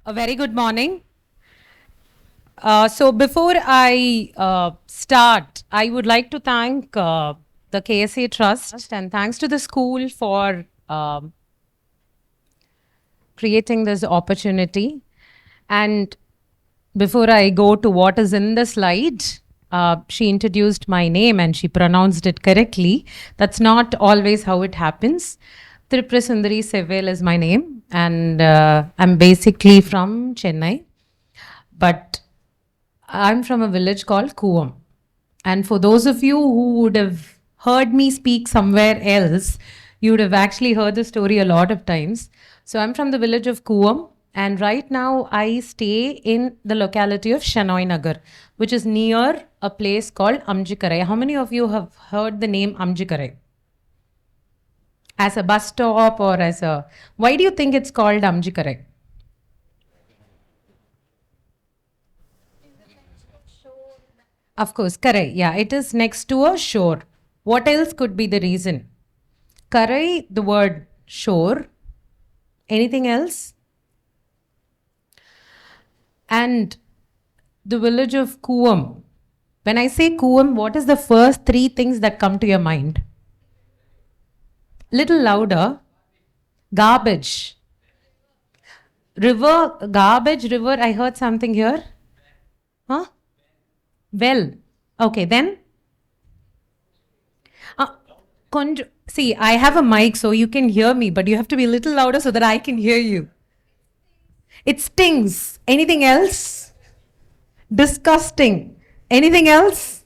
A very good morning. So before I start, I would like to thank the KSA Trust and thanks to the school for creating this opportunity. And before I go to what is in the slide, she introduced my name and she pronounced it correctly. That's not always how it happens. Thirupurasundari Sevvel is my name, and I'm basically from Chennai. But I'm from a village called Kuvam. And for those of you who would have heard me speak somewhere else, you would have actually heard the story a lot of times. So I'm from the village of Kuvam, and right now I stay in the locality of Shanoy Nagar, which is near a place called Amjikarai. How many of you have heard the name Amjikarai? As a bus stop or as a. Why do you think it's called Amjikarai? Of course, Karai. Yeah, it is next to a shore. What else could be the reason? Karai, the word shore. Anything else? And the village of Kuvam. When I say Kuvam, what is the first three things that come to your mind? Little louder. Garbage. River, garbage, river. I heard something here. Huh? Well. Okay, then? Uh, See, I have a mic so you can hear me, but you have to be a little louder so that I can hear you. It stings. Anything else? Disgusting. Anything else?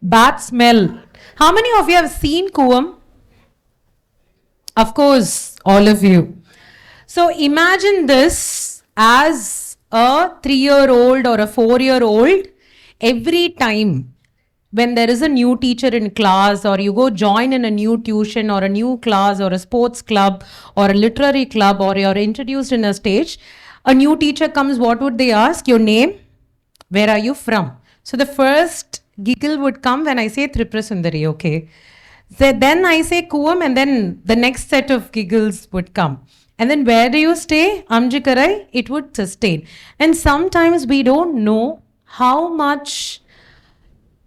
Bad smell. How many of you have seen Kuvam? Of course, all of you. So imagine this as a 3-year-old or a 4-year-old. Every time when there is a new teacher in class, or you go join in a new tuition or a new class or a sports club or a literary club, or you're introduced in a stage, a new teacher comes, what would they ask? Your name? Where are you from? So the first giggle would come when I say Thirupurasundari, okay? So then I say Kuvam, and then the next set of giggles would come. And then where do you stay? Amjikarai, it would sustain. And sometimes we don't know how much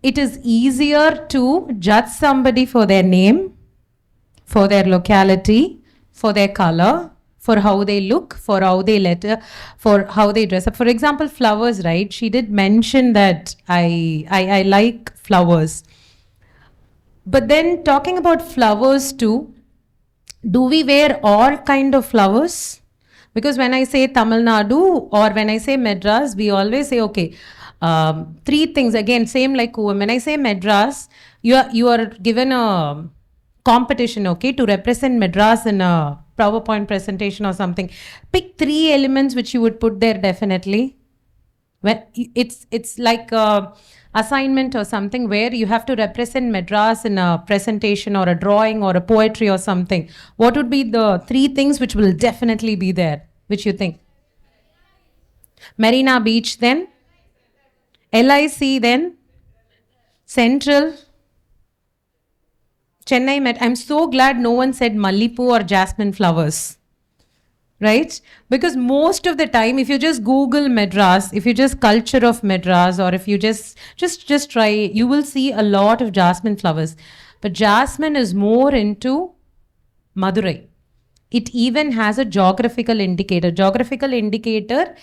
it is easier to judge somebody for their name, for their locality, for their color, for how they look, for how they letter, for how they dress up. For example, flowers, right? She did mention that I like flowers. But then talking about flowers too, do we wear all kind of flowers? Because when I say Tamil Nadu or when I say Madras, we always say, okay, three things. Again, same like Kuvam. When I say Madras, you are given a competition, okay, to represent Madras in a PowerPoint presentation or something. Pick three elements which you would put there definitely. When it's like a assignment or something where you have to represent Madras in a presentation or a drawing or a poetry or something. What would be the three things which will definitely be there, which you think? Marina Beach, then LIC, then Central, Chennai Met. I'm so glad no one said Mallipu or jasmine flowers. Right? Because most of the time, if you just Google Madras, if you just culture of Madras, or if you just try, you will see a lot of jasmine flowers. But jasmine is more into Madurai. It even has a geographical indicator. Geographical indicator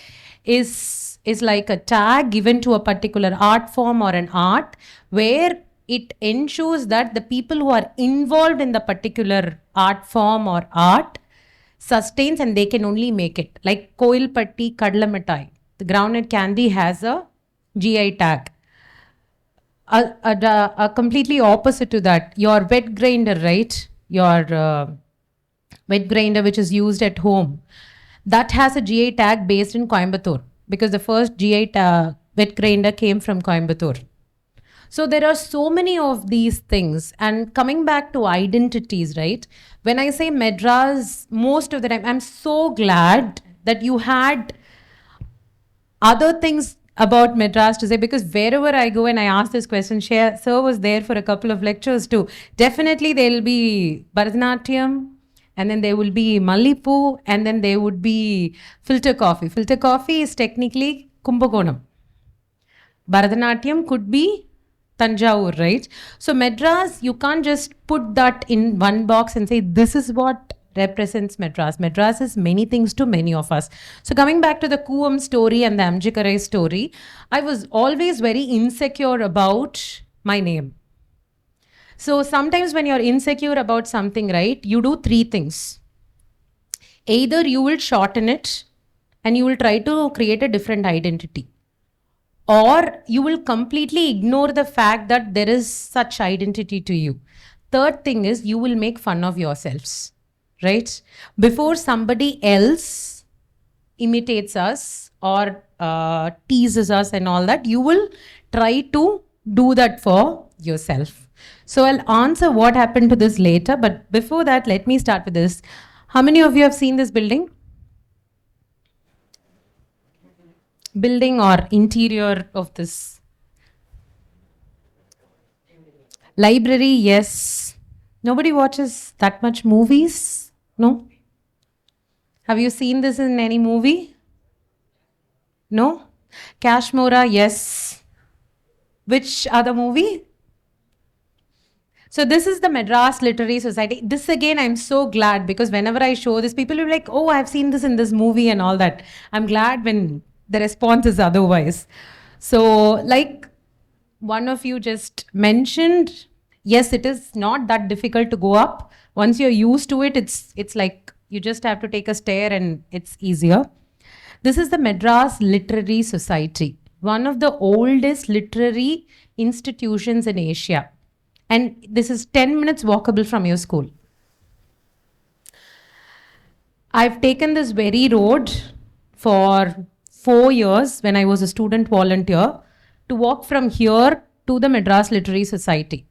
is like a tag given to a particular art form or an art, where it ensures that the people who are involved in the particular art form or art sustains, and they can only make it. Like Koilpatti Kadalamittai, the groundnut candy has a GI tag. A completely opposite to that, your wet grinder, right? Your wet grinder which is used at home, that has a GI tag based in Coimbatore, because the first wet grinder came from Coimbatore. So there are so many of these things. And coming back to identities, right? When I say Madras, most of the time, I'm so glad that you had other things about Madras to say, because wherever I go and I ask this question, Sir was there for a couple of lectures too. Definitely there'll be Bharatanatyam, and then there will be Mallipu, and then there would be filter coffee. Filter coffee is technically Kumbakonam. Bharatanatyam could be Tanjavur, right? So Madras, you can't just put that in one box and say this is what represents Madras. Madras is many things to many of us. So coming back to the Kuam story and the Amjikarai story, I was always very insecure about my name. So sometimes when you're insecure about something, right, you do three things. Either you will shorten it and you will try to create a different identity, or you will completely ignore the fact that there is such identity to you. Third thing is you will make fun of yourselves, right? Before somebody else imitates us or teases us and all that, you will try to do that for yourself. So I'll answer what happened to this later, but before that, let me start with this. How many of you have seen this building? Building or interior of this? Library, yes. Nobody watches that much movies? No? Have you seen this in any movie? No? Kashmora, yes. Which other movie? So this is the Madras Literary Society. This again, I'm so glad, because whenever I show this, people will be like, oh, I've seen this in this movie and all that. I'm glad when the response is otherwise. So like one of you just mentioned, yes, it is not that difficult to go up. Once you're used to it, it's like you just have to take a stair and it's easier. This is the Madras Literary Society, one of the oldest literary institutions in Asia. And this is 10 minutes walkable from your school. I've taken this very road for 4 years when I was a student volunteer to walk from here to the Madras Literary Society.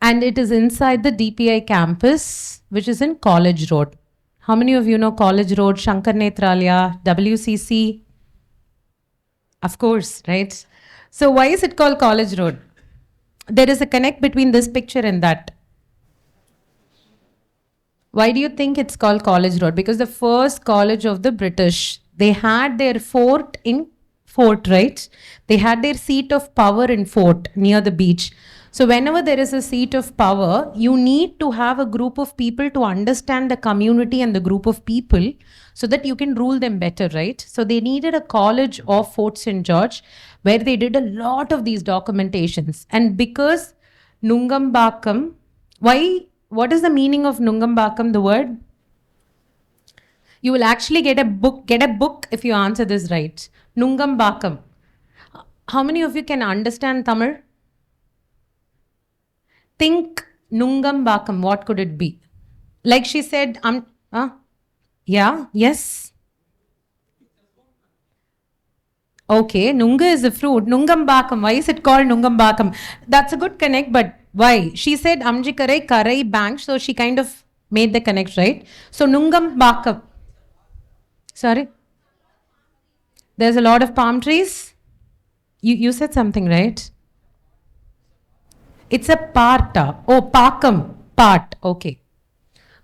And it is inside the DPI campus, which is in College Road. How many of you know College Road, Shankar Netralaya, WCC? Of course, right? So why is it called College Road? There is a connect between this picture and that. Why do you think it's called College Road? Because the first college of the British, they had their fort in Fort, right? They had their seat of power in Fort near the beach. So whenever there is a seat of power, you need to have a group of people to understand the community and the group of people so that you can rule them better, right? So they needed a college of Fort St. George where they did a lot of these documentations. And because Nungambakam, what is the meaning of Nungambakam, the word? You will actually get a book if you answer this right. Nungambakam. How many of you can understand Tamil? Think Nungambakam, what could it be? Like she said, yeah, yes. Okay, Nunga is a fruit. Nungambakam, why is it called Nungambakam? That's a good connect, but why? She said Amjikarai, Karai, Bank, so she kind of made the connect, right? So Nungambakam. Sorry? There's a lot of palm trees? You said something, right? It's a part. Oh, Pakam. Part. Okay.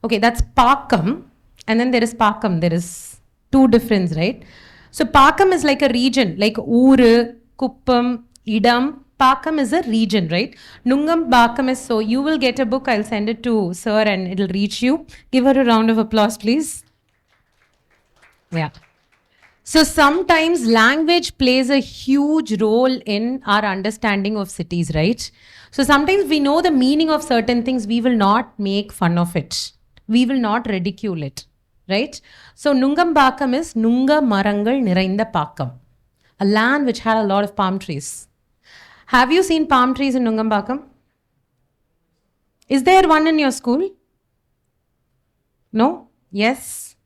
Okay, that's Pakam. And then there is Pakam. There is two difference, right? So Pakam is like a region, like Uru, Kuppam, Idam. Pakam is a region, right? Nungam Bakam is, so you will get a book. I'll send it to sir and it'll reach you. Give her a round of applause, please. Yeah. So sometimes language plays a huge role in our understanding of cities, right? So sometimes we know the meaning of certain things. We will not make fun of it. We will not ridicule it, right? So Nungambakam is Nunga Marangal Nirainda Pakam, a land which had a lot of palm trees. Have you seen palm trees in Nungambakam? Is there one in your school? No? Yes?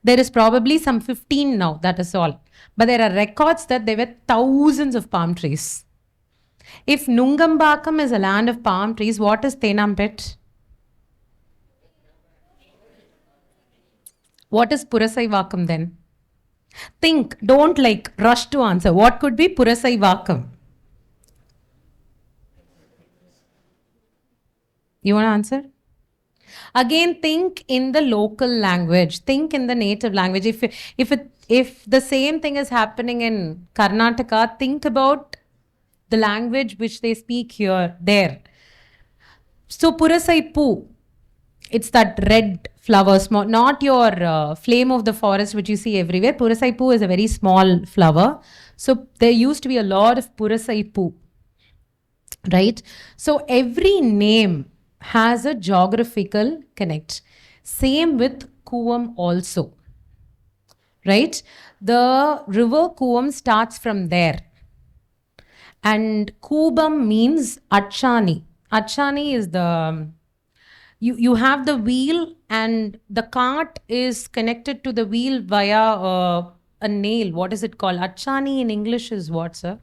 There is probably some 15 now, that is all. But there are records that there were thousands of palm trees. If Nungambakam is a land of palm trees, what is Tenampet? What is Purasaivakam then? Think, don't rush to answer. What could be Purasaivakam? You want to answer? Again, think in the local language. Think in the native language. If the same thing is happening in Karnataka, think about the language which they speak here, there. So Purasaipu, it's that red flower, small, not your flame of the forest which you see everywhere. Purasaipu is a very small flower. So there used to be a lot of Purasaipu, right? So every name has a geographical connect. Same with Kuvam also, right? The river Kuvam starts from there. And Kubam means Achani. Achani is the, you have the wheel and the cart is connected to the wheel via a nail. What is it called? Achani in English is what, sir?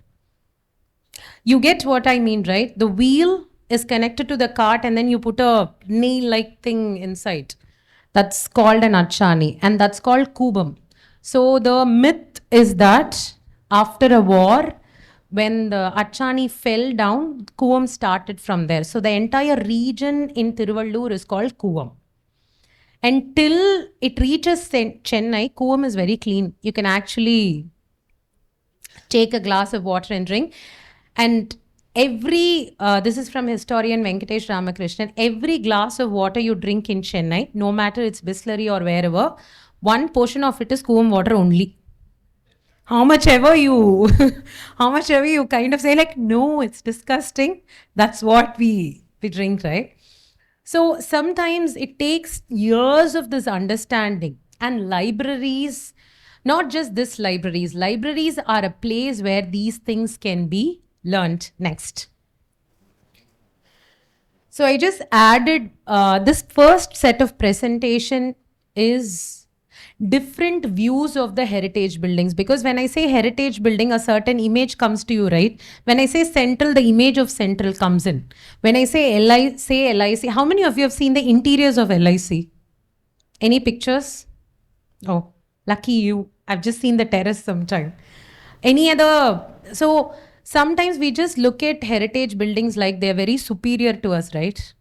You get what I mean, right? The wheel is connected to the cart and then you put a nail-like thing inside. That's called an achani and that's called kubam. So the myth is that after a war, when the achani fell down, Kuvam started from there. So the entire region in Tiruvallur is called Kuvam. Until it reaches Chennai, Kuvam is very clean. You can actually take a glass of water and drink. And this is from historian Venkatesh Ramakrishnan, every glass of water you drink in Chennai, no matter it's Bisleri or wherever, one portion of it is Kuvam water only. How much ever you kind of say like, no, it's disgusting. That's what we drink, right? So sometimes it takes years of this understanding, and libraries, not just this libraries are a place where these things can be learned. Next. So I just added this first set of presentation is different views of the heritage buildings, because when I say heritage building, a certain image comes to you, right? When I say central, the image of central comes in. When I say LIC, how many of you have seen the interiors of LIC? Any pictures? Oh, lucky you. I've just seen the terrace sometime. Any other? So sometimes we just look at heritage buildings like they're very superior to us, right?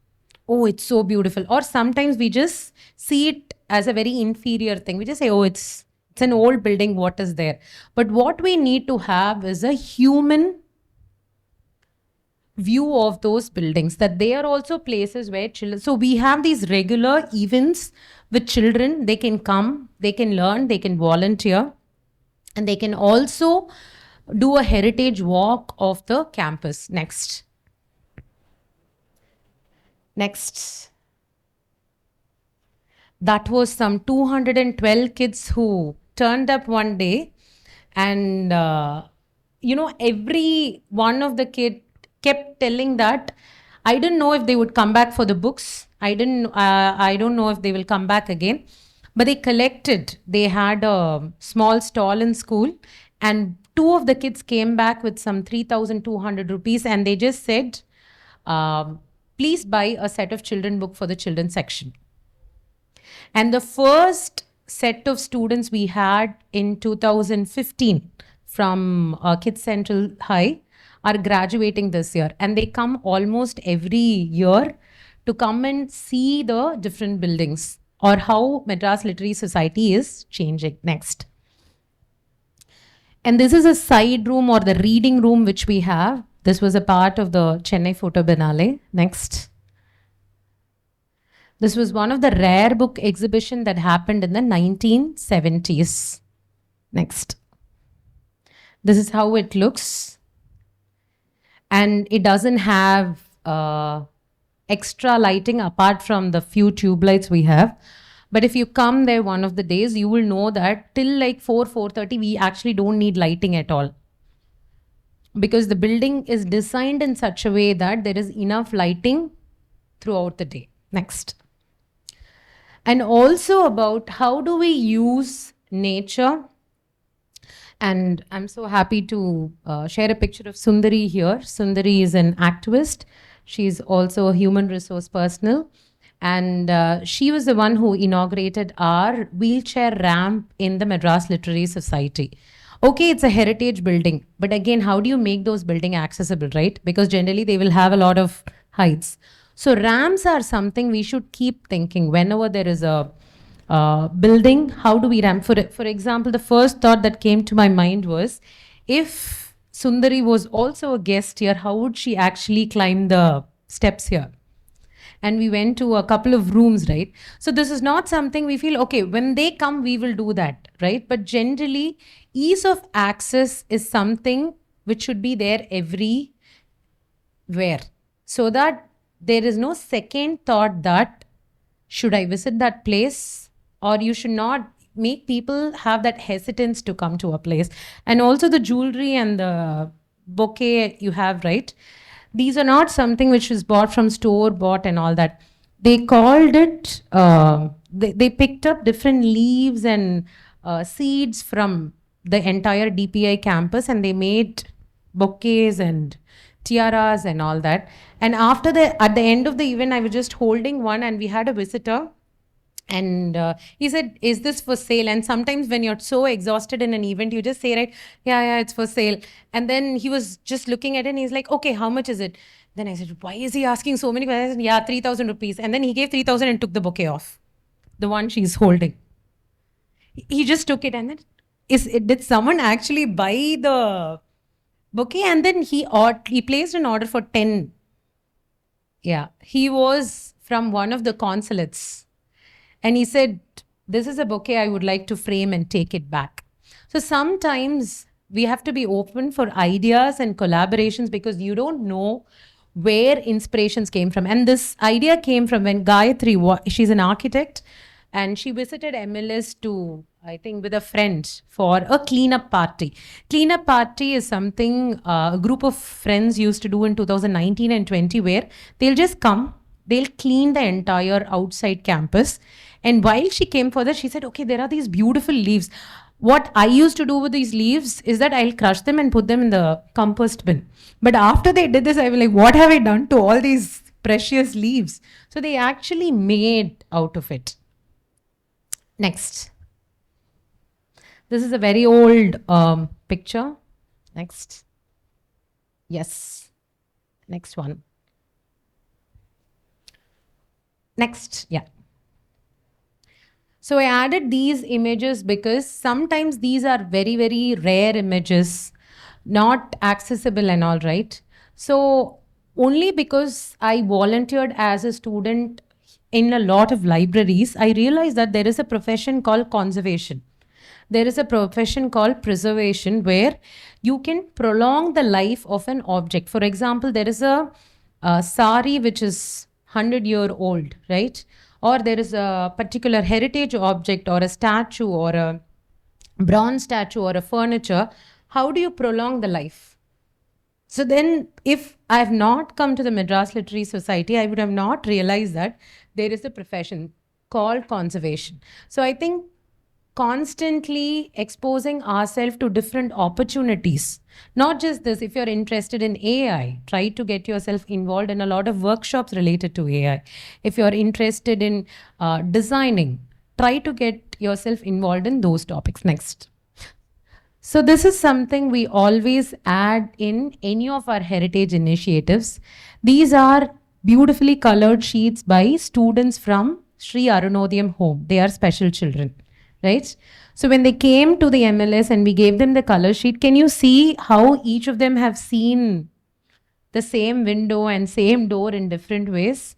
Oh, it's so beautiful. Or sometimes we just see it as a very inferior thing. We just say, oh, it's an old building, what is there? But what we need to have is a human view of those buildings, that they are also places where children, so we have these regular events with children. They can come, they can learn, they can volunteer, and they can also do a heritage walk of the campus. Next. That was some 212 kids who turned up one day, and every one of the kids kept telling that I didn't know if they would come back for the books. I don't know if they will come back again. But they collected. They had a small stall in school, and two of the kids came back with some 3,200 rupees, and they just said, please buy a set of children book for the children's section. And the first set of students we had in 2015 from Kids Central High are graduating this year. And they come almost every year to come and see the different buildings or how Madras Literary Society is changing. Next. And this is a side room or the reading room which we have. This was a part of the Chennai Photo Biennale. Next. This was one of the rare book exhibition that happened in the 1970s. Next. This is how it looks. And it doesn't have extra lighting apart from the few tube lights we have. But if you come there one of the days, you will know that till like 4:30, we actually don't need lighting at all. Because the building is designed in such a way that there is enough lighting throughout the day. Next. And also about how do we use nature. And I'm so happy to share a picture of Sundari here. Sundari is an activist. She's also a human resource personnel. And she was the one who inaugurated our wheelchair ramp in the Madras Literary Society. Okay, it's a heritage building. But again, how do you make those buildings accessible, right? Because generally they will have a lot of heights. So ramps are something we should keep thinking whenever there is a building. How do we ramp? For example, the first thought that came to my mind was, if Sundari was also a guest here, how would she actually climb the steps here? And we went to a couple of rooms, right? So this is not something we feel, okay, when they come, we will do that, right? But generally, ease of access is something which should be there everywhere, so that there is no second thought that should I visit that place, or you should not make people have that hesitance to come to a place. And also the jewelry and the bouquet you have, right? These are not something which is bought from store bought and all that. They called it, they picked up different leaves and seeds from the entire DPI campus, and they made bouquets and tiaras and all that. And after at the end of the event, I was just holding one, and we had a visitor, and he said, is this for sale? And sometimes when you're so exhausted in an event, you just say, right, yeah, it's for sale. And then he was just looking at it, and he's like, okay, how much is it? Then I said, why is he asking so many questions? I said, yeah, 3,000 rupees. And then he gave 3,000 and took the bouquet off, the one she's holding. He just took it, and then did someone actually buy the bouquet? And then he placed an order for 10. Yeah, he was from one of the consulates, and he said, this is a bouquet I would like to frame and take it back. So sometimes we have to be open for ideas and collaborations, because you don't know where inspirations came from. And this idea came from when Gayatri, she's an architect, and she visited MLS to, I think, with a friend for a cleanup party. Cleanup party is something a group of friends used to do in 2019 and 20, where they'll just come, they'll clean the entire outside campus. And while she came for that, she said, okay, there are these beautiful leaves. What I used to do with these leaves is that I'll crush them and put them in the compost bin. But after they did this, I was like, what have I done to all these precious leaves? So they actually made out of it. Next. This is a very old picture. Next. Yes. Next one. Next. Yeah. So I added these images because sometimes these are very, very rare images, not accessible and all, right? So only because I volunteered as a student in a lot of libraries, I realized that there is a profession called conservation. There is a profession called preservation, where you can prolong the life of an object. For example, there is a sari which is 100-year-old, right? Or there is a particular heritage object or a statue or a bronze statue or a furniture. How do you prolong the life? So then, if I have not come to the Madras Literary Society, I would have not realized that there is a profession called conservation. So I think constantly exposing ourselves to different opportunities. Not just this, if you're interested in AI, try to get yourself involved in a lot of workshops related to AI. If you're interested in designing, try to get yourself involved in those topics. Next. So this is something we always add in any of our heritage initiatives. These are beautifully colored sheets by students from Sri Arunodayam Home. They are special children, right? So when they came to the MLS and we gave them the color sheet, can you see how each of them have seen the same window and same door in different ways?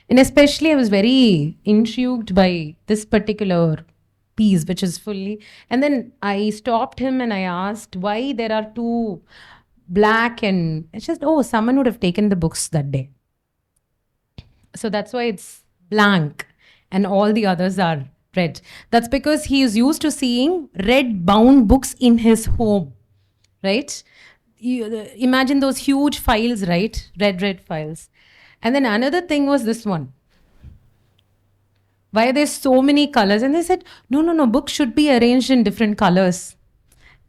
And especially I was very intrigued by this particular piece, which is fully, and then I stopped him and I asked why there are two black, and it's just, oh, someone would have taken the books that day. So that's why it's blank and all the others are red. That's because he is used to seeing red bound books in his home, right? You, imagine those huge files, right? Red files. And then another thing was this one. Why are there so many colors? And they said, no, books should be arranged in different colors.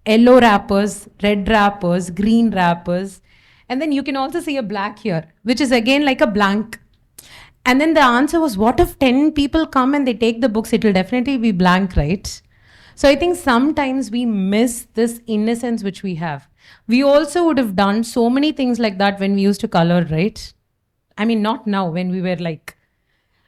Yellow wrappers, red wrappers, green wrappers. And then you can also see a black here, which is again like a blank. And then the answer was, what if 10 people come and they take the books? It will definitely be blank, right? So I think sometimes we miss this innocence which we have. We also would have done so many things like that when we used to color, right? I mean, not now, when we were like,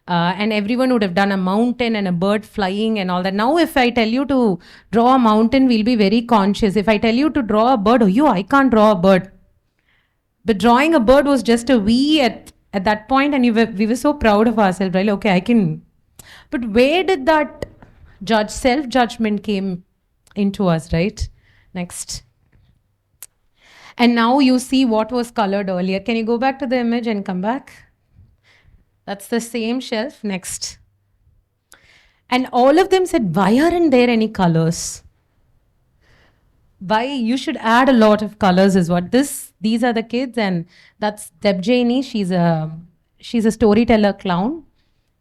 and everyone would have done a mountain and a bird flying and all that. Now, if I tell you to draw a mountain, we'll be very conscious. If I tell you to draw a bird, oh, I can't draw a bird. But drawing a bird was just a we at that point, and we were so proud of ourselves, right? Okay, I can. But where did that self judgment came into us, right? Next. And now you see what was colored earlier. Can you go back to the image and come back? That's the same shelf. Next. And all of them said, why aren't there any colors? Why you should add a lot of colors is what these are the kids, and that's Deb Janey. She's a storyteller clown,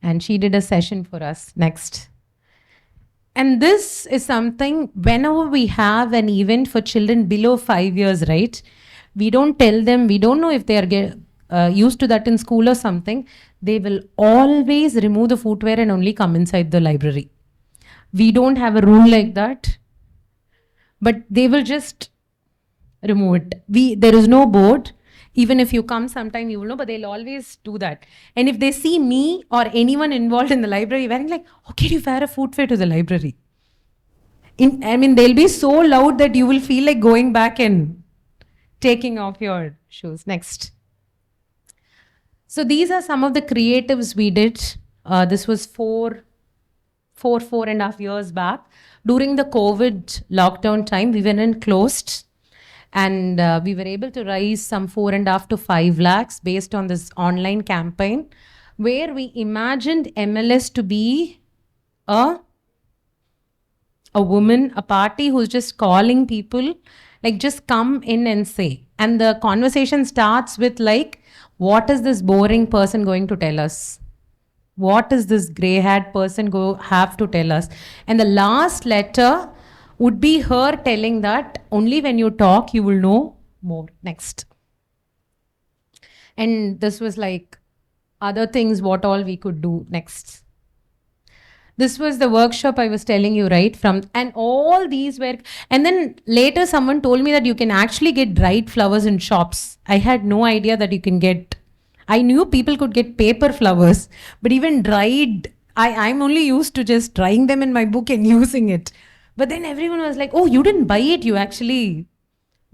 and she did a session for us. Next. And this is something, whenever we have an event for children below 5 years, right? We don't tell them, we don't know if they are used to that in school or something. They will always remove the footwear and only come inside the library. We don't have a rule like that, but they will just remove it. There is no board. Even if you come sometime, you will know, but they'll always do that. And if they see me or anyone involved in the library wearing like, okay, do you wear a footwear to the library? They'll be so loud that you will feel like going back and taking off your shoes. Next. So these are some of the creatives we did. This was four and a half years back. During the COVID lockdown time, we were closed. And we were able to raise some 4.5 to 5 lakhs based on this online campaign, where we imagined MLS to be a woman, a party who's just calling people, like, just come in and say. And the conversation starts with like, what is this boring person going to tell us? What is this gray-haired person have to tell us? And the last letter would be her telling that only when you talk, you will know more. Next. And this was like other things, what all we could do. Next. This was the workshop I was telling you, right? And all these were, and then later someone told me that you can actually get dried flowers in shops. I had no idea that you can get, I knew people could get paper flowers, but even dried, I'm only used to just drying them in my book and using it. But then everyone was like, oh, you didn't buy it. You actually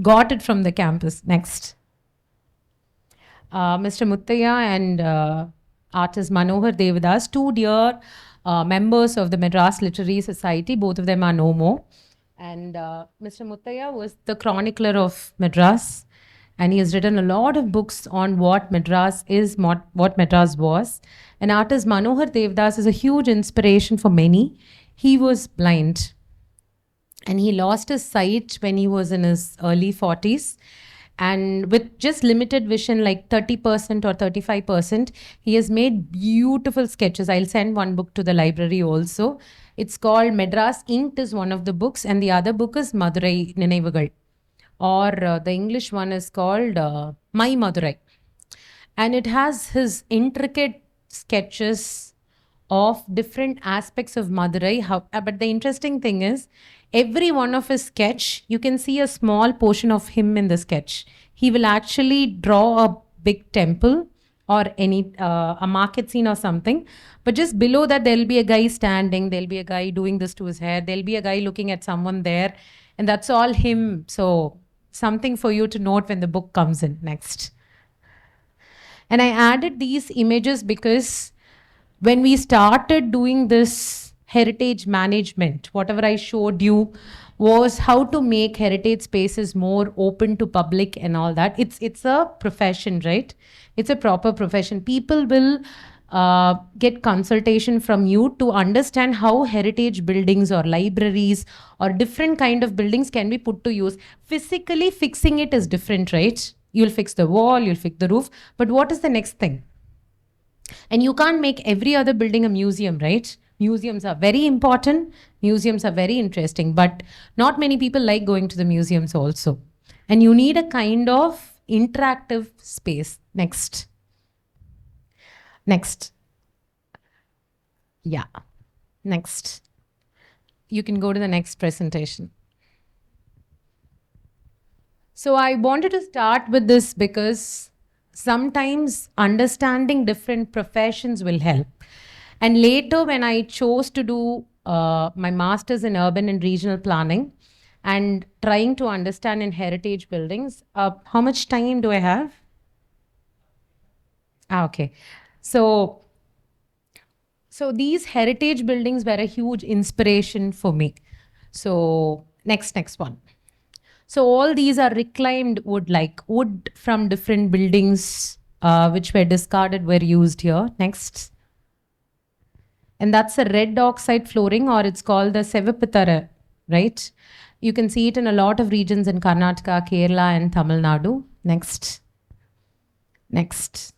got it from the campus. Next. Mr. Muttaya and artist Manohar Devadas, two dear members of the Madras Literary Society. Both of them are no more. And Mr. Muttaya was the chronicler of Madras. And he has written a lot of books on what Madras is, what Madras was. And artist Manohar Devadas is a huge inspiration for many. He was blind. And he lost his sight when he was in his early 40s. And with just limited vision, like 30% or 35%, he has made beautiful sketches. I'll send one book to the library also. It's called Madras Inked is one of the books. And the other book is Madurai Ninevugal. Or the English one is called My Madurai. And it has his intricate sketches of different aspects of Madurai. But the interesting thing is, every one of his sketch, you can see a small portion of him in the sketch. He will actually draw a big temple or a market scene or something. But just below that, there'll be a guy standing. There'll be a guy doing this to his hair. There'll be a guy looking at someone there. And that's all him. So something for you to note when the book comes in. Next. And I added these images because when we started doing this heritage management, whatever I showed you was how to make heritage spaces more open to public and all that. It's a profession, right? It's a proper profession. People will get consultation from you to understand how heritage buildings or libraries or different kind of buildings can be put to use. Physically fixing it is different, right? You'll fix the wall, you'll fix the roof, but what is the next thing? And you can't make every other building a museum, right? Museums are very important. Museums are very interesting, but not many people like going to the museums also. And you need a kind of interactive space. Next. Next. Yeah. Next. You can go to the next presentation. So I wanted to start with this because sometimes understanding different professions will help. And later, when I chose to do my master's in urban and regional planning and trying to understand in heritage buildings, how much time do I have? Okay. So, so these heritage buildings were a huge inspiration for me. So next one. So all these are reclaimed wood, like wood from different buildings which were discarded were used here. Next. And that's a red oxide flooring, or it's called the Sevvel, right? You can see it in a lot of regions in Karnataka, Kerala, and Tamil Nadu. Next. Next.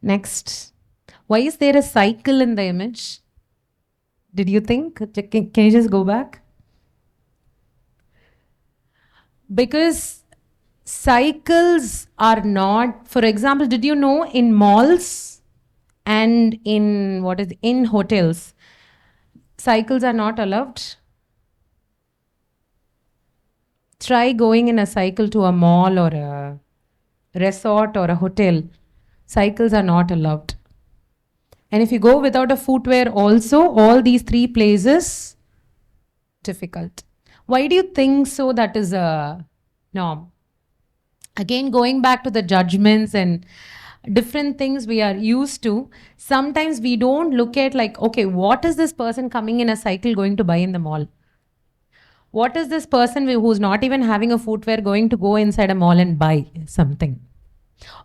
Next. Why is there a cycle in the image? Did you think? Can you just go back? Because cycles are not, for example, did you know in malls and in hotels, cycles are not allowed? Try going in a cycle to a mall or a resort or a hotel. Cycles are not allowed. And if you go without a footwear also, all these three places, difficult. Why do you think so? That is a norm. Again, going back to the judgments and different things we are used to, sometimes we don't look at like, okay, what is this person coming in a cycle going to buy in the mall? What is this person who's not even having a footwear going to go inside a mall and buy something?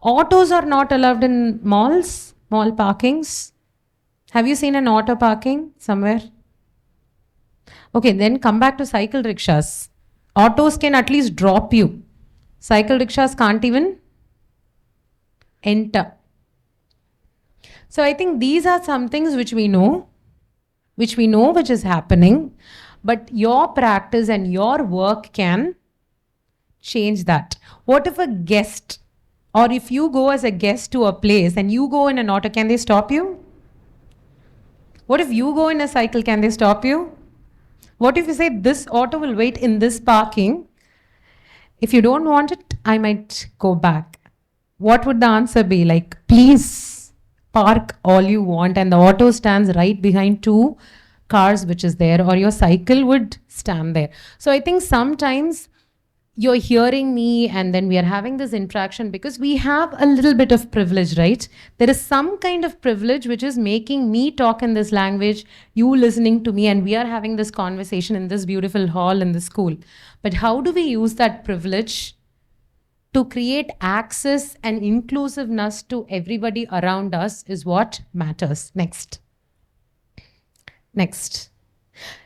Autos are not allowed in malls, mall parkings. Have you seen an auto parking somewhere? Okay, then come back to cycle rickshaws. Autos can at least drop you. Cycle rickshaws can't even enter. So I think these are some things which we know which is happening, but your practice and your work can change that. What if a guest, or if you go as a guest to a place and you go in an auto, can they stop you? What if you go in a cycle, can they stop you? What if you say this auto will wait in this parking? If you don't want it, I might go back. What would the answer be? Like, please park all you want, and the auto stands right behind two cars which is there, or your cycle would stand there. So I think sometimes you're hearing me and then we are having this interaction because we have a little bit of privilege, right? There is some kind of privilege which is making me talk in this language, you listening to me, and we are having this conversation in this beautiful hall in the school. But how do we use that privilege to create access and inclusiveness to everybody around us is what matters. Next. Next.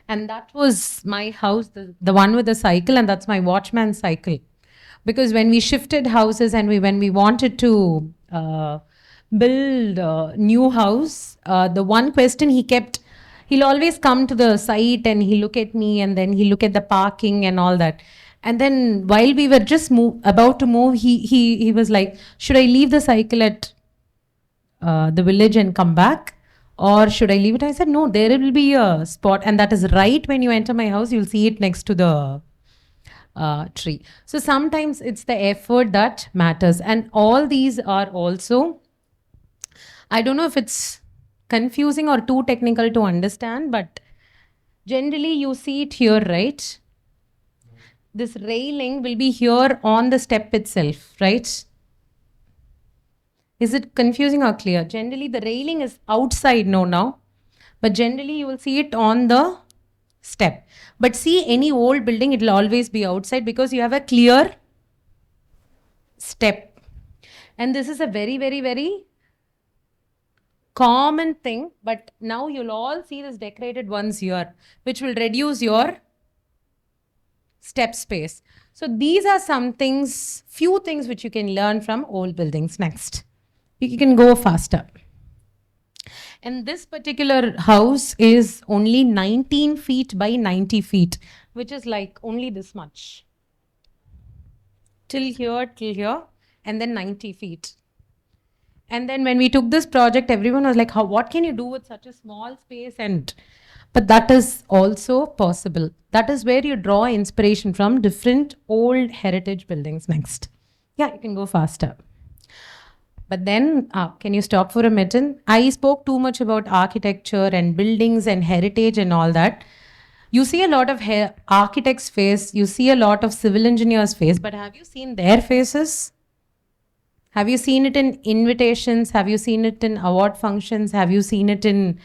And that was my house, the one with the cycle, and that's my watchman's cycle. Because when we shifted houses and when we wanted to build a new house, the one question he'll always come to the site and he'll look at me and then he'll look at the parking and all that. And then while we were just about to move, he was like, should I leave the cycle at the village and come back? Or should I leave it? I said, no, there will be a spot. And that is right when you enter my house, you'll see it next to the tree. So sometimes it's the effort that matters. And all these are also, I don't know if it's confusing or too technical to understand, but generally you see it here, right? This railing will be here on the step itself, right? Is it confusing or clear? Generally, the railing is outside now, but generally you will see it on the step. But see, any old building, it will always be outside because you have a clear step. And this is a very, very, very common thing, but now you'll all see this decorated ones here, which will reduce your step space. So these are some things, few things which you can learn from old buildings. Next. You can go faster. And this particular house is only 19 feet by 90 feet, which is like only this much. Till here, and then 90 feet. And then when we took this project, everyone was like, what can you do with such a small space? But that is also possible. That is where you draw inspiration from different old heritage buildings. Next. Yeah, you can go faster. But then, can you stop for a minute? I spoke too much about architecture and buildings and heritage and all that. You see a lot of architects' face, you see a lot of civil engineers' face, but have you seen their faces? Have you seen it in invitations? Have you seen it in award functions? Have you seen it in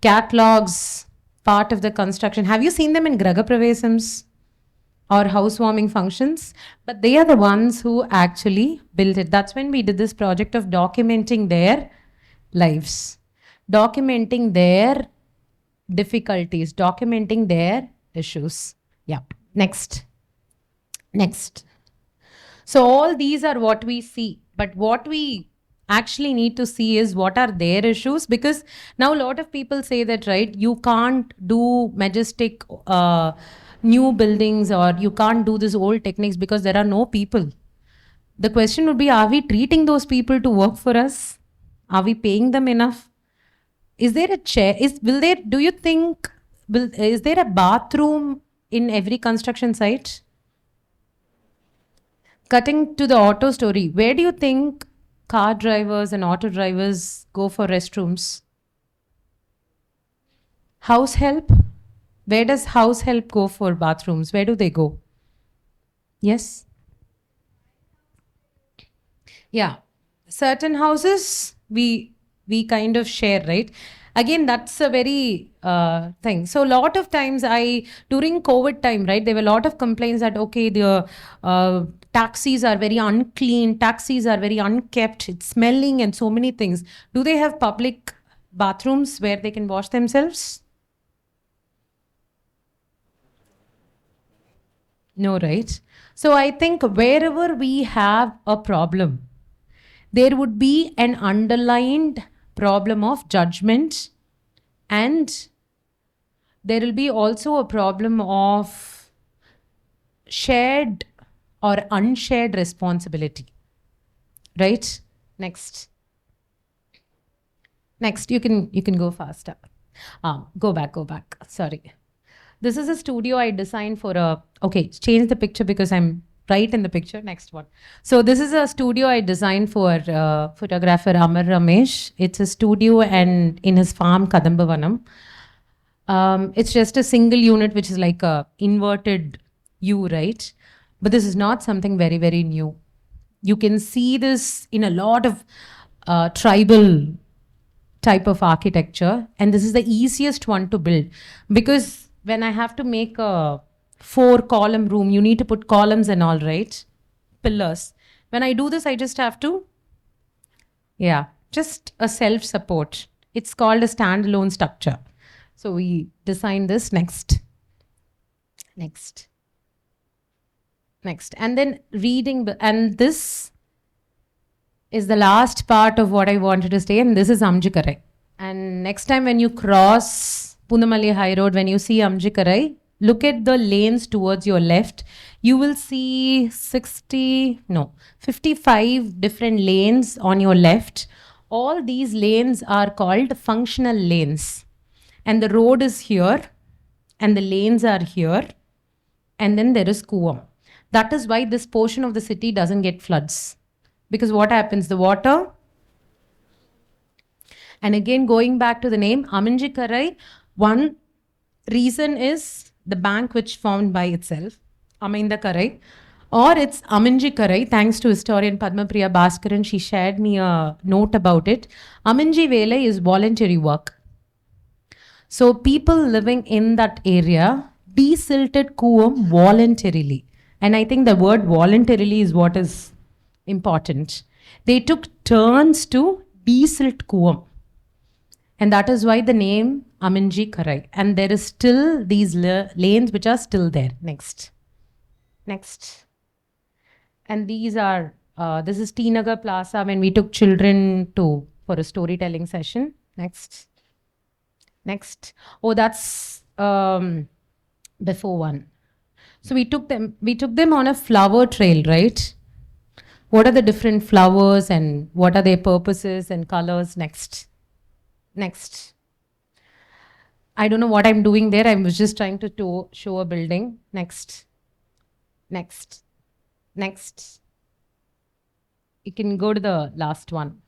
catalogs, part of the construction? Have you seen them in Graha Pravesams or housewarming functions? But they are the ones who actually built it. That's when we did this project of documenting their lives, documenting their difficulties, documenting their issues. Yeah. Next. Next. So all these are what we see, but what we actually need to see is what are their issues, because now a lot of people say that, right, you can't do majestic new buildings, or you can't do this old techniques because there are no people. The question would be, are we treating those people to work for us? Are we paying them enough? Is there a chair? Do you think, is there a bathroom in every construction site? Cutting to the auto story, where do you think car drivers and auto drivers go for restrooms? House help? Where does house help go for bathrooms? Where do they go? Yes? Yeah. Certain houses we kind of share, right? Again, that's a very thing. So a lot of times during COVID time, right, there were a lot of complaints that, okay, the taxis are very unclean, taxis are very unkept, it's smelling and so many things. Do they have public bathrooms where they can wash themselves? No, right? So I think wherever we have a problem, there would be an underlined problem of judgment, and there will be also a problem of shared or unshared responsibility, right? Next. Next, you can go faster. Go back. Sorry. This is a studio I designed for okay, change the picture because I'm right in the picture. Next one. So this is a studio I designed for photographer Amar Ramesh. It's a studio and in his farm, Kadambavanam. It's just a single unit, which is like a inverted U, right? But this is not something very, very new. You can see this in a lot of tribal type of architecture, and this is the easiest one to build, because when I have to make a 4-column room, you need to put columns and all, right? Pillars. When I do this, I just have to, yeah, just a self support. It's called a standalone structure. So we design this. Next. And then reading, and this is the last part of what I wanted to say, and this is Amjikarai. And next time when you cross Punamalli High Road, when you see Amjikarai, look at the lanes towards your left. You will see 55 different lanes on your left. All these lanes are called functional lanes. And the road is here, and the lanes are here, and then there is Kuvam. That is why this portion of the city doesn't get floods. Because what happens? The water. And again, going back to the name, Aminjikarai, one reason is the bank which formed by itself, Amindakarai, or it's Aminjikarai, thanks to historian Padmapriya Bhaskaran. She shared me a note about it. Aminji Vele is voluntary work. So people living in that area desilted Kuvam voluntarily. And I think the word voluntarily is what is important. They took turns to desilt Kuvam. And that is why the name Aminji Karai. And there is still these lanes which are still there. Next. And these are, this is T Nagar Plaza when we took children for a storytelling session. Next. Oh, that's before one. So we took them on a flower trail, right? What are the different flowers and what are their purposes and colors? Next. I don't know what I'm doing there. I was just trying to show a building. Next. You can go to the last one.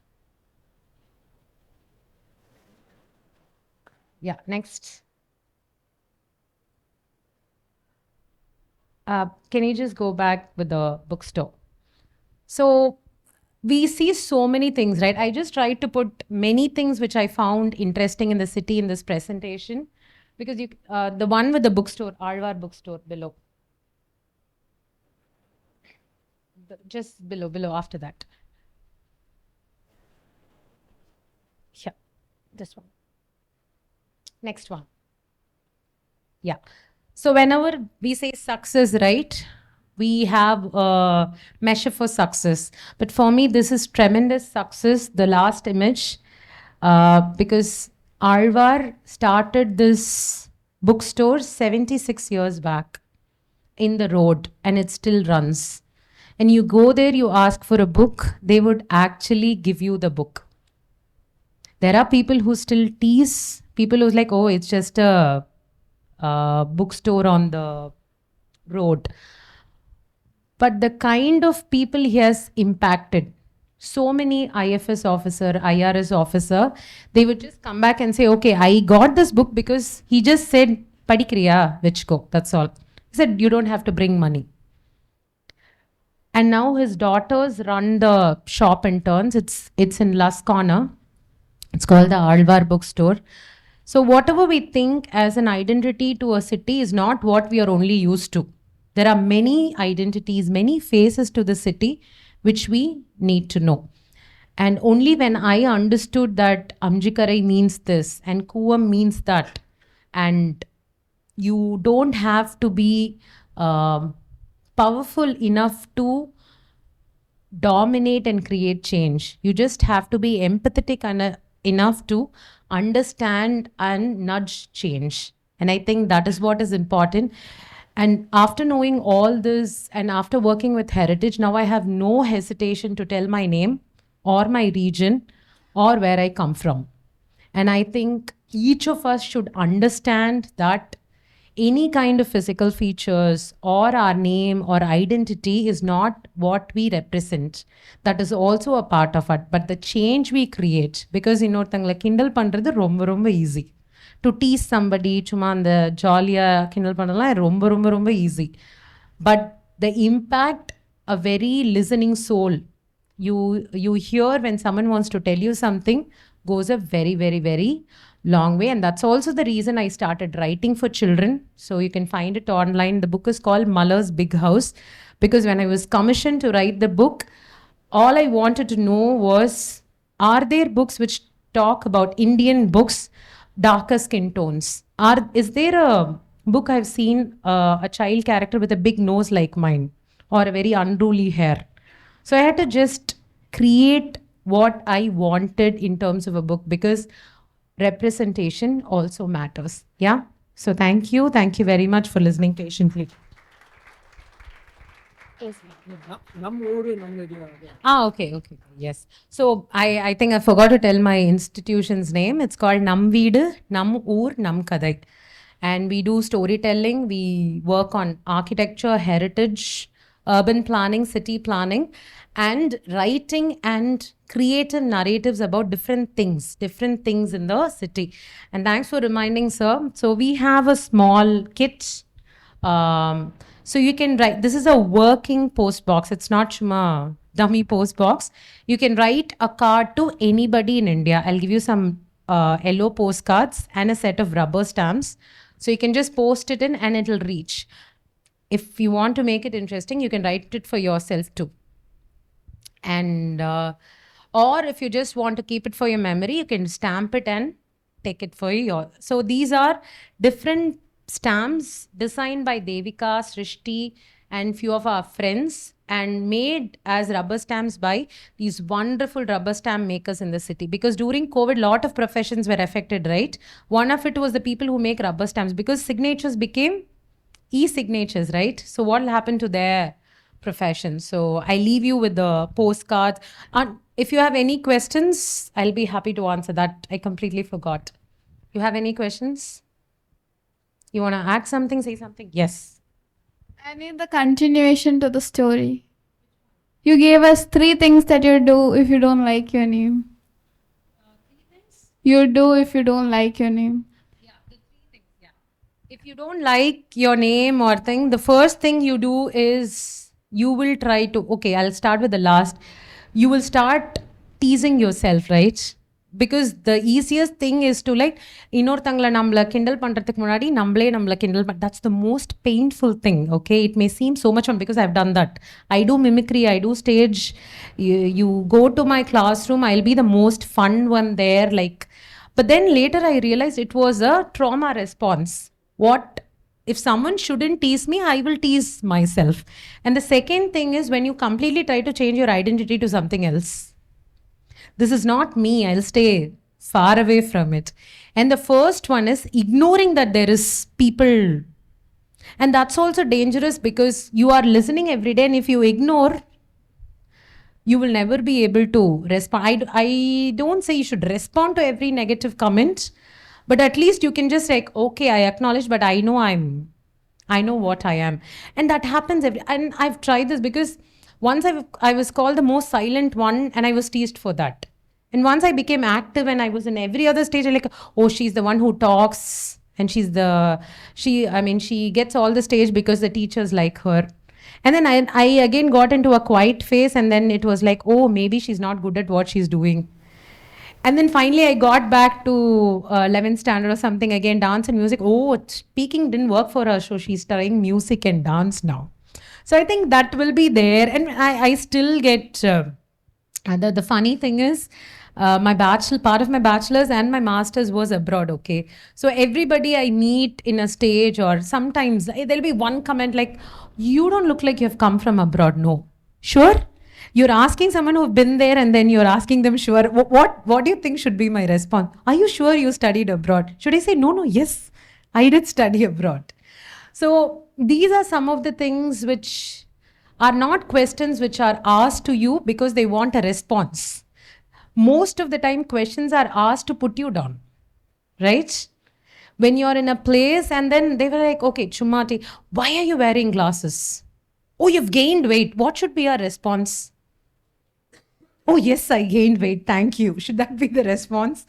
Yeah, next. Can you just go back with the bookstore? So we see so many things, right? I just tried to put many things which I found interesting in the city in this presentation, because the one with the bookstore, Alvar bookstore below, just below after that. Yeah, this one. Next one. Yeah. So whenever we say success, right, we have a measure for success. But for me, this is tremendous success, the last image, because Alvar started this bookstore 76 years back in the road, and it still runs. And you go there, you ask for a book, they would actually give you the book. There are people who still tease, people who's like, oh, it's just a bookstore on the road. But the kind of people he has impacted, so many IFS officer, IRS officer, they would just come back and say, okay, I got this book because he just said, Padikriya, Vichko, that's all. He said, you don't have to bring money. And now his daughters run the shop in turns. It's in Lust Corner. It's called the Alvar bookstore. So whatever we think as an identity to a city is not what we are only used to. There are many identities, many faces to the city which we need to know. And only when I understood that Amjikarai means this and Kuvam means that, and you don't have to be powerful enough to dominate and create change. You just have to be empathetic enough to understand and nudge change. And I think that is what is important. And after knowing all this and after working with Heritage, now I have no hesitation to tell my name or my region or where I come from. And I think each of us should understand that any kind of physical features or our name or identity is not what we represent. That is also a part of it. But the change we create, because இன்னொருத்தங்களை கிண்டல் பண்றது ரொம்ப ரொம்ப easy. To tease somebody, சும்மா அந்த ஜாலியா கிண்டல் பண்ணலாம் ரொம்ப ரொம்ப ரொம்ப easy. But the impact, a very listening soul, you hear when someone wants to tell you something, goes a very, very, very long way. And that's also the reason I started writing for children. So you can find it online. The book is called Muller's Big House, because when I was commissioned to write the book, all I wanted to know was, are there books which talk about Indian books, darker skin tones? Is there a book I've seen a child character with a big nose like mine or a very unruly hair? So I had to just create what I wanted in terms of a book, because representation also matters. Yeah. So thank you. Thank you very much for listening patiently. Okay. Yes. So I think I forgot to tell my institution's name. It's called Nam Veedu, Nam Oor, Nam Kadai. And we do storytelling. We work on architecture, heritage, urban planning, city planning, and writing and creative narratives about different things in the city. And thanks for reminding, sir. So we have a small kit. So you can write, this is a working post box. It's not shuma dummy post box. You can write a card to anybody in India. I'll give you some yellow postcards and a set of rubber stamps. So you can just post it in and it'll reach. If you want to make it interesting, you can write it for yourself too. And or if you just want to keep it for your memory, you can stamp it and take it for your. So these are different stamps designed by Devika, Srishti, and few of our friends, and made as rubber stamps by these wonderful rubber stamp makers in the city. Because during COVID, a lot of professions were affected, right? One of it was the people who make rubber stamps, because signatures became e-signatures, right? So what will happen to their profession? So I leave you with the postcards. And if you have any questions, I'll be happy to answer that. I completely forgot. You have any questions? You want to add something, say something? Yes. I need the continuation to the story. You gave us 3 things that you do if you don't like your name. 3 things? You do if you don't like your name. If you don't like your name or thing, the first thing you do is you will try to, okay, I'll start with the last. You will start teasing yourself, right? Because the easiest thing is to like, இன்னொருத்தங்கள நம்மள கிண்டல் பண்றதுக்கு முன்னாடி நம்மளே நம்மள கிண்டல் that's the most painful thing, okay? It may seem so much fun because I've done that. I do mimicry, I do stage. You go to my classroom, I'll be the most fun one there, like, but then later I realized it was a trauma response. What if someone shouldn't tease me, I will tease myself. And the second thing is when you completely try to change your identity to something else. This is not me, I'll stay far away from it. And the first one is ignoring that there is people. And that's also dangerous because you are listening every day, and if you ignore, you will never be able to respond. I don't say you should respond to every negative comment, but at least you can just like, okay, I acknowledge, but I know what I am. And that happens and I've tried this because once I was called the most silent one and I was teased for that. And once I became active and I was in every other stage, like, oh, she's the one who talks, and she gets all the stage because the teachers like her. And then I again got into a quiet phase, and then it was like, oh, maybe she's not good at what she's doing. And then finally, I got back to 11th standard or something again, dance and music. Oh, speaking didn't work for her, so she's trying music and dance now. So I think that will be there. And I still get, the funny thing is, part of my bachelor's and my master's was abroad, okay? So everybody I meet in a stage, or sometimes there'll be one comment like, you don't look like you've come from abroad. No. Sure? You're asking someone who've been there and then you're asking them, sure. What do you think should be my response? Are you sure you studied abroad? Should I say, no, yes, I did study abroad. So these are some of the things which are not questions which are asked to you because they want a response. Most of the time, questions are asked to put you down, right? When you're in a place and then they were like, okay, Chumati, why are you wearing glasses? Oh, you've gained weight. What should be our response? Oh, yes, I gained weight. Thank you. Should that be the response?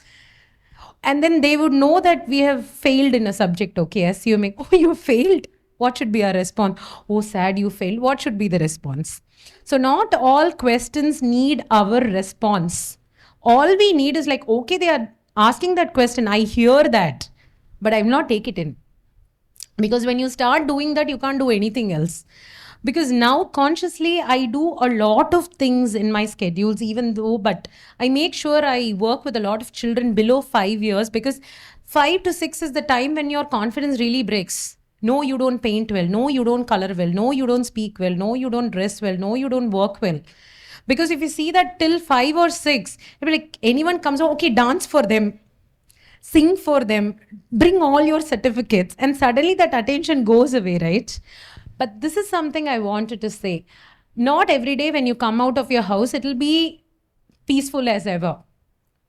And then they would know that we have failed in a subject. Okay, assuming, oh, you failed. What should be our response? Oh, sad, you failed. What should be the response? So, not all questions need our response. All we need is like, okay, they are asking that question. I hear that, but I will not take it in. Because when you start doing that, you can't do anything else. Because now consciously I do a lot of things in my schedules, but I make sure I work with a lot of children below 5 years, because 5 to 6 is the time when your confidence really breaks. No, you don't paint well. No, you don't color well. No, you don't speak well. No, you don't dress well. No, you don't work well. Because if you see that till 5 or 6, it'll be like anyone comes, oh, okay, dance for them, sing for them, bring all your certificates, and suddenly that attention goes away, right? But this is something I wanted to say. Not every day when you come out of your house, it'll be peaceful as ever.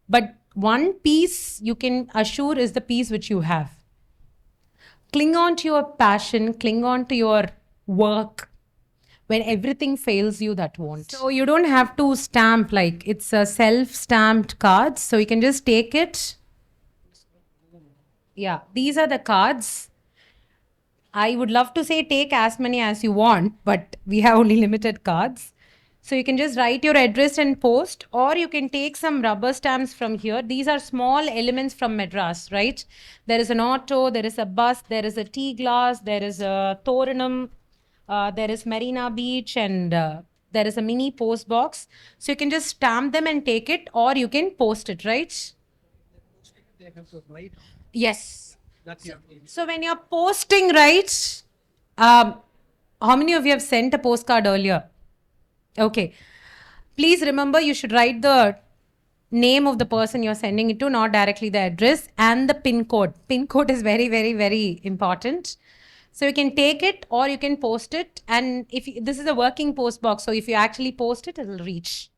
But one peace you can assure is the peace which you have. Cling on to your passion, cling on to your work. When everything fails you, that won't. So you don't have to stamp, like it's a self-stamped cards. So you can just take it. Yeah, these are the cards. I would love to say take as many as you want, but we have only limited cards. So you can just write your address and post, or you can take some rubber stamps from here. These are small elements from Madras, right? There is an auto, there is a bus, there is a tea glass, there is a Thoranam, there is Marina Beach, and there is a mini post box. So you can just stamp them and take it, or you can post it, right? Yes. So when you're posting, right? How many of you have sent a postcard earlier? Okay. Please remember, you should write the name of the person you're sending it to, not directly the address, and the PIN code. PIN code is very, very, very important. So you can take it or you can post it. And if this is a working post box, so if you actually post it, it'll reach.